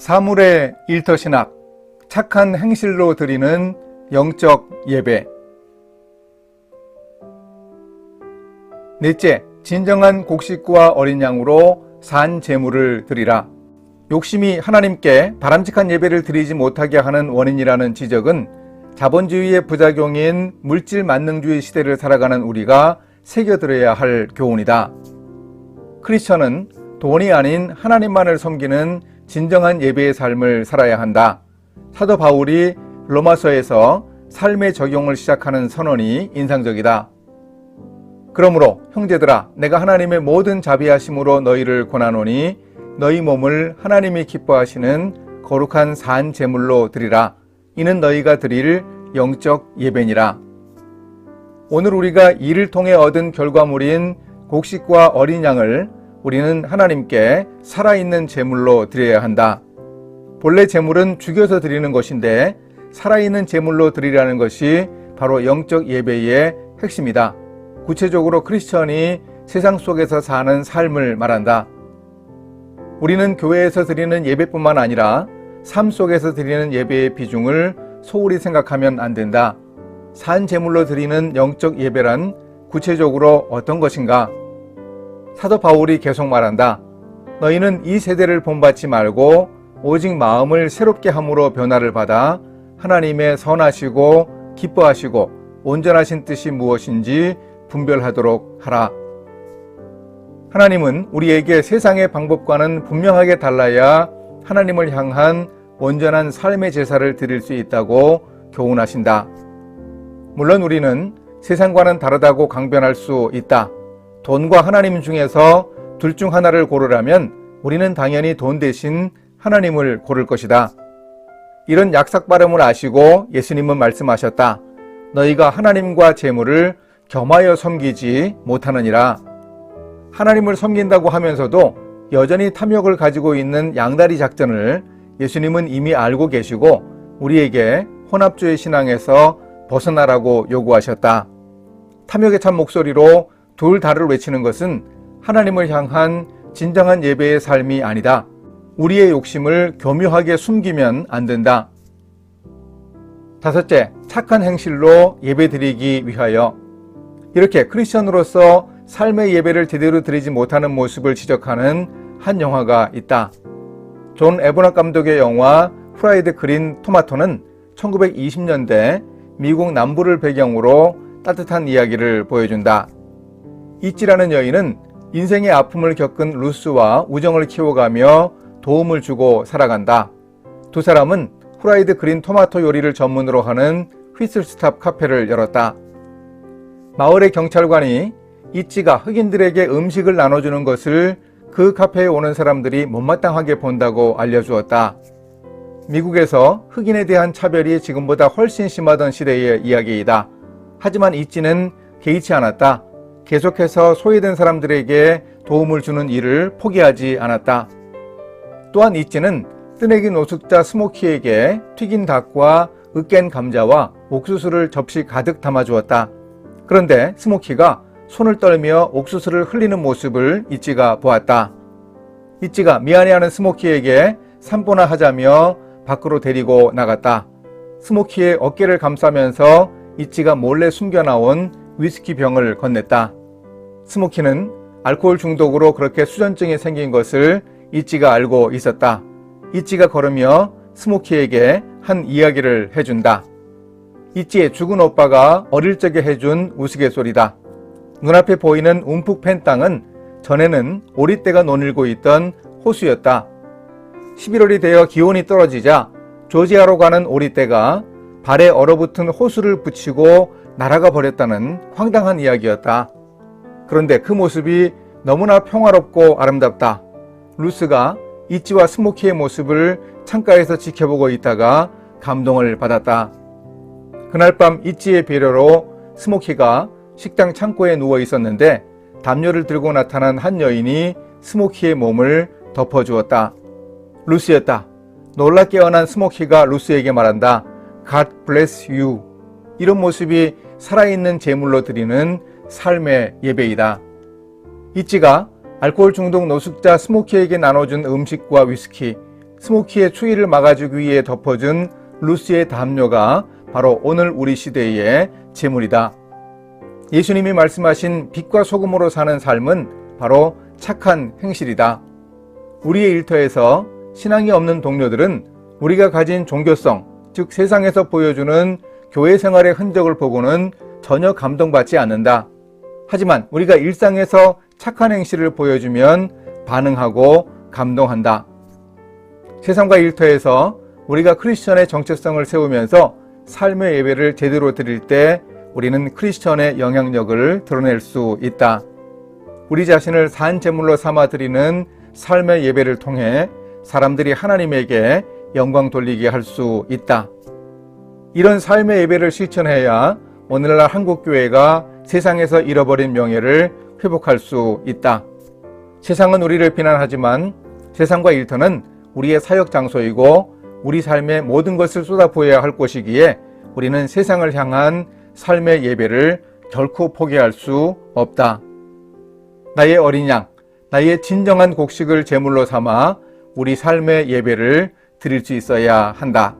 사물의 일터신학, 착한 행실로 드리는 영적 예배. 넷째, 진정한 곡식과 어린 양으로 산 제물을 드리라. 욕심이 하나님께 바람직한 예배를 드리지 못하게 하는 원인이라는 지적은 자본주의의 부작용인 물질 만능주의 시대를 살아가는 우리가 새겨들어야 할 교훈이다. 크리스천은 돈이 아닌 하나님만을 섬기는 진정한 예배의 삶을 살아야 한다. 사도 바울이 로마서에서 삶의 적용을 시작하는 선언이 인상적이다. 그러므로 형제들아, 내가 하나님의 모든 자비하심으로 너희를 권하노니 너희 몸을 하나님이 기뻐하시는 거룩한 산 제물로 드리라. 이는 너희가 드릴 영적 예배니라. 오늘 우리가 이를 통해 얻은 결과물인 곡식과 어린 양을 우리는 하나님께 살아있는 제물로 드려야 한다. 본래 제물은 죽여서 드리는 것인데 살아있는 제물로 드리라는 것이 바로 영적 예배의 핵심이다. 구체적으로 크리스천이 세상 속에서 사는 삶을 말한다. 우리는 교회에서 드리는 예배뿐만 아니라 삶 속에서 드리는 예배의 비중을 소홀히 생각하면 안 된다. 산 제물로 드리는 영적 예배란 구체적으로 어떤 것인가? 사도 바울이 계속 말한다. 너희는 이 세대를 본받지 말고 오직 마음을 새롭게 함으로 변화를 받아 하나님의 선하시고 기뻐하시고 온전하신 뜻이 무엇인지 분별하도록 하라. 하나님은 우리에게 세상의 방법과는 분명하게 달라야 하나님을 향한 온전한 삶의 제사를 드릴 수 있다고 교훈하신다. 물론 우리는 세상과는 다르다고 강변할 수 있다. 돈과 하나님 중에서 둘 중 하나를 고르라면 우리는 당연히 돈 대신 하나님을 고를 것이다. 이런 약삭 발음을 아시고 예수님은 말씀하셨다. 너희가 하나님과 재물을 겸하여 섬기지 못하느니라. 하나님을 섬긴다고 하면서도 여전히 탐욕을 가지고 있는 양다리 작전을 예수님은 이미 알고 계시고 우리에게 혼합주의 신앙에서 벗어나라고 요구하셨다. 탐욕에 찬 목소리로 둘 다를 외치는 것은 하나님을 향한 진정한 예배의 삶이 아니다. 우리의 욕심을 교묘하게 숨기면 안 된다. 다섯째, 착한 행실로 예배드리기 위하여. 이렇게 크리스천으로서 삶의 예배를 제대로 드리지 못하는 모습을 지적하는 한 영화가 있다. 존 에버넛 감독의 영화 프라이드 그린 토마토는 1920년대 미국 남부를 배경으로 따뜻한 이야기를 보여준다. 이찌라는 여인은 인생의 아픔을 겪은 루스와 우정을 키워가며 도움을 주고 살아간다. 두 사람은 프라이드 그린 토마토 요리를 전문으로 하는 휘슬스탑 카페를 열었다. 마을의 경찰관이 이찌가 흑인들에게 음식을 나눠주는 것을 그 카페에 오는 사람들이 못마땅하게 본다고 알려주었다. 미국에서 흑인에 대한 차별이 지금보다 훨씬 심하던 시대의 이야기이다. 하지만 이찌는 개의치 않았다. 계속해서 소외된 사람들에게 도움을 주는 일을 포기하지 않았다. 또한 이찌는 뜨내기 노숙자 스모키에게 튀긴 닭과 으깬 감자와 옥수수를 접시 가득 담아주었다. 그런데 스모키가 손을 떨며 옥수수를 흘리는 모습을 이찌가 보았다. 이찌가 미안해하는 스모키에게 산보나 하자며 밖으로 데리고 나갔다. 스모키의 어깨를 감싸면서 이찌가 몰래 숨겨나온 위스키 병을 건넸다. 스모키는 알코올 중독으로 그렇게 수전증이 생긴 것을 이찌가 알고 있었다. 이찌가 걸으며 스모키에게 한 이야기를 해준다. 이찌의 죽은 오빠가 어릴 적에 해준 우스갯소리다. 눈앞에 보이는 움푹 팬 땅은 전에는 오리떼가 논일고 있던 호수였다. 11월이 되어 기온이 떨어지자 조지아로 가는 오리떼가 발에 얼어붙은 호수를 붙이고 날아가 버렸다는 황당한 이야기였다. 그런데 그 모습이 너무나 평화롭고 아름답다. 루스가 이찌와 스모키의 모습을 창가에서 지켜보고 있다가 감동을 받았다. 그날 밤 이찌의 배려로 스모키가 식당 창고에 누워 있었는데 담요를 들고 나타난 한 여인이 스모키의 몸을 덮어주었다. 루스였다. 놀라 깨어난 스모키가 루스에게 말한다. God bless you. 이런 모습이 살아있는 제물로 드리는 삶의 예배이다. 이찌가 알코올 중독 노숙자 스모키에게 나눠준 음식과 위스키, 스모키의 추위를 막아주기 위해 덮어준 루스의 담요가 바로 오늘 우리 시대의 재물이다. 예수님이 말씀하신 빛과 소금으로 사는 삶은 바로 착한 행실이다. 우리의 일터에서 신앙이 없는 동료들은 우리가 가진 종교성, 즉 세상에서 보여주는 교회 생활의 흔적을 보고는 전혀 감동받지 않는다. 하지만 우리가 일상에서 착한 행실을 보여주면 반응하고 감동한다. 세상과 일터에서 우리가 크리스천의 정체성을 세우면서 삶의 예배를 제대로 드릴 때 우리는 크리스천의 영향력을 드러낼 수 있다. 우리 자신을 산 제물로 삼아 드리는 삶의 예배를 통해 사람들이 하나님에게 영광 돌리게 할 수 있다. 이런 삶의 예배를 실천해야 오늘날 한국교회가 세상에서 잃어버린 명예를 회복할 수 있다. 세상은 우리를 비난하지만 세상과 일터는 우리의 사역 장소이고 우리 삶의 모든 것을 쏟아부어야 할 곳이기에 우리는 세상을 향한 삶의 예배를 결코 포기할 수 없다. 나의 어린 양, 나의 진정한 곡식을 제물로 삼아 우리 삶의 예배를 드릴 수 있어야 한다.